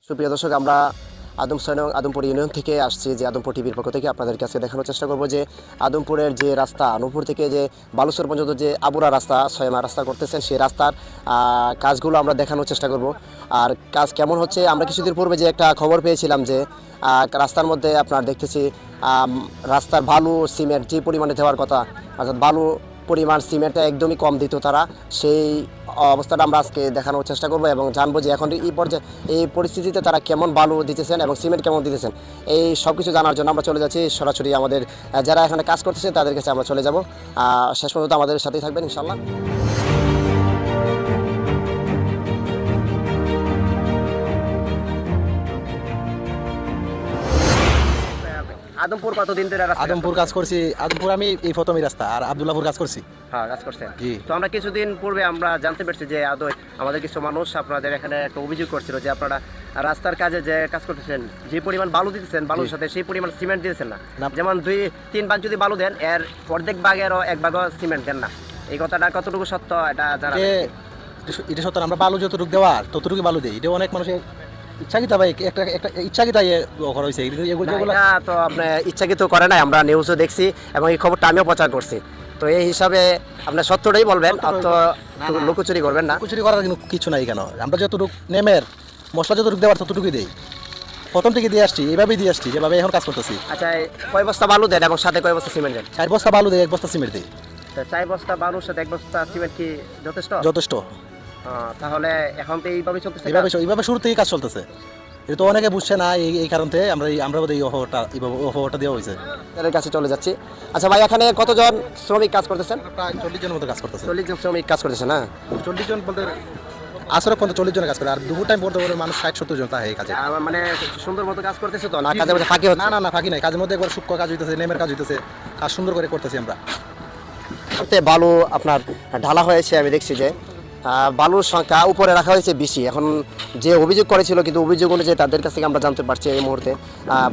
সুপ্রিয় দর্শক, আমরা আদমপুর ইউনিয়ন থেকে আসছি, যে আদমপুর টিভির পক্ষ থেকে আপনাদের কাছে দেখানোর চেষ্টা করব যে আদমপুরের যে রাস্তা, নূপুর থেকে যে বালুচর পর্যন্ত যে আবুরা রাস্তা, ছয়মা রাস্তা করতেছেন, সেই রাস্তার কাজগুলো আমরা দেখানোর চেষ্টা করব। আর কাজ কেমন হচ্ছে, আমরা কিছুদিন পূর্বে যে একটা খবর পেয়েছিলাম যে রাস্তার মধ্যে আপনার দেখতেছি রাস্তার বালু সিমেন্ট যে পরিমাণে দেওয়ার কথা, অর্থাৎ বালু পরিমাণ সিমেন্টটা একদমই কম দিত তারা, সেই অবস্থাটা আমরা আজকে দেখানোর চেষ্টা করব এবং জানবো যে এখন এই পরিস্থিতিতে তারা কেমন বালু দিতেছেন এবং সিমেন্ট কেমন দিতেছেন। এই সব কিছু জানার জন্য আমরা চলে যাচ্ছি সরাসরি আমাদের যারা এখানে কাজ করতেছে তাদের কাছে আমরা চলে যাব। শেষ পর্যন্ত আমাদের সাথেই থাকবেন ইনশাল্লাহ। আদমপুর কতদিন ধরে আদমপুর কাজ করছি। আদমপুর আমি এই প্রথমই রাস্তা, আর আব্দুল্লাহপুর কাজ করছি। হ্যাঁ, কাজ করছেন। জি। তো আমরা কিছুদিন পূর্বে আমরা জানতে পারছি যে আমাদের কিছু মানুষ আপনাদের এখানে একটা অভিযোগ করছিল যে আপনারা রাস্তার কাজে যে কাজ করতেছেন, যে পরিমাণ বালু দিতেছেন, বালুর সাথে সেই পরিমাণ সিমেন্ট দিতেছেন না। যেমন 2-3 ভাগ যদি বালু দেন, এর অর্ধেক ভাগেরও 1 ভাগও সিমেন্ট দেন না। এই কথাটা কতটুকু সত্য এটা জানা? এটা সত্য। আমরা বালু যতটুকু দেওয়ার ততটুকু বালু দিই। এটা অনেক মানুষের ইচ্ছাকৃত ভাই, একটা ইচ্ছাকৃত করা হয়েছে। এটা তো আপনি ইচ্ছাকৃত করে নাই, আমরা নিউজও দেখছি এবং এই খবরটা আমিও প্রচার করছি। তো এই হিসাবে আপনার সত্যটাই বলবেন, তো লুকোচুরি করবেন না। লুকোচুরি করার কিছু নাই। কেন, আমরা যতটুকু নেমের মশলা যতটুকু দেওয়ার ততটুকুই দেই, প্রথম থেকে দিয়ে আসছি, এভাবেই দিয়ে আসছি, যেভাবে এখন কাজ করতেছি। আচ্ছা, কয় বস্তা বালু দেন এবং সাথে কয় বস্তা সিমেন্ট দেন? 4 বস্তা বালু দেয়, 1 বস্তা সিমেন্ট দেয়। 4 বস্তা বালুর সাথে 1 বস্তা সিমেন্ট কি যথেষ্ট? যথেষ্ট। তাহলে এখন তো এইভাবে চলতেছে, এইভাবে শুরু থেকেই কাজ চলতেছে। এটা তো অনেকে বুঝছে না, এই কারণে আমরা এই অফারটা দেওয়া হয়েছে। তাদের কাছে চলে যাচ্ছি। আচ্ছা ভাই, এখানে কতজন শ্রমিক কাজ করতেছেন? প্রায় 40 জনের মতো কাজ করতেছে। 40 জন শ্রমিক কাজ করতেছে না? 40 জন বলতে আসরে পর্যন্ত 40 জন কাজ করে, আর দুপুর টাইম পড়তে পড়ে মানুষ 60-70 জন থাকে এই কাজে। মানে সুন্দর মতো কাজ করতেছে তো না? কাজের মধ্যে ফাঁকি হচ্ছে? না, ফাঁকি নাই। কাজের মধ্যে একবার সূক্ষ্ম কাজ হইতেছে, নেমের কাজ হইতেছে, কাজ সুন্দর করে করতেছি আমরা। বালু আপনার ঢালা হয়েছে, আমি দেখছি যে বালুর সংখ্যা উপরে রাখা হয়েছে বেশি। এখন যে অভিযোগ করেছিল, কিন্তু অভিযোগ অনুযায়ী তাদের কাছ থেকে আমরা জানতে পারছি এই মুহূর্তে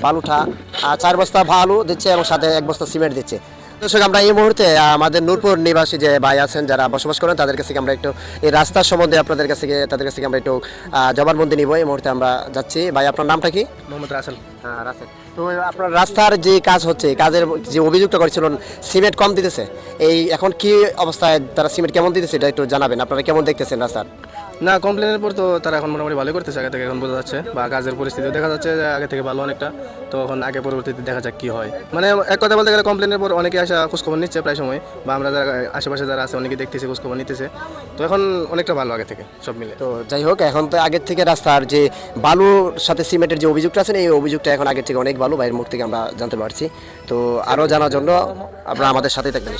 বালুটা 4 বস্তা বালু দিচ্ছে এবং সাথে 1 বস্তা সিমেন্ট দিচ্ছে। দর্শক, আমরা এই মুহূর্তে আমাদের নূরপুর নিবাসী যে ভাই আছেন যারা বসবাস করেন, তাদের কাছ থেকে আমরা একটু এই রাস্তার সম্বন্ধে তাদের কাছ থেকে আমরা একটু জবানবন্দি নিব। এই মুহূর্তে আমরা যাচ্ছি। ভাই, আপনার নামটা কি? মোহাম্মদ রাসেল। হ্যাঁ, রাসেল। তো আপনার রাস্তার যে কাজ হচ্ছে, কাজের যে অভিযোগটা করেছিলেন সিমেন্ট কম দিতেছে, এই এখন কি অবস্থায় তারা সিমেন্ট কেমন দিতেছে এটা একটু জানাবেন। আপনারা কেমন দেখতেছেন রাস্তার? না, কমপ্লেনের পর তো তারা এখন মোটামুটি ভালোই করতেছে আগে থেকে, এখন বোঝা যাচ্ছে, বা কাজের পরিস্থিতিও দেখা যাচ্ছে যে আগে থেকে ভালো অনেকটা। তো এখন আগে পরবর্তীতে দেখা যাক কি হয়। মানে এক কথা বলতে গেলে কমপ্লেনের পর অনেকে আসা খোঁজখবর নিচ্ছে প্রায় সময়, বা আমরা যারা আশেপাশে যারা আছে অনেকে দেখতেছি, খোঁজখবর নিতেছে। তো এখন অনেকটা ভালো আগে থেকে সব মিলে। তো যাই হোক, এখন তো আগের থেকে রাস্তার যে বালুর সাথে সিমেন্টের যে অভিযোগটা আছে, এই অভিযোগটা এখন আগের থেকে অনেক ভালো ভাইয়ের মুখ থেকে আমরা জানতে পারছি। তো আরও জানার জন্য আপনারা আমাদের সাথেই থাকবেন।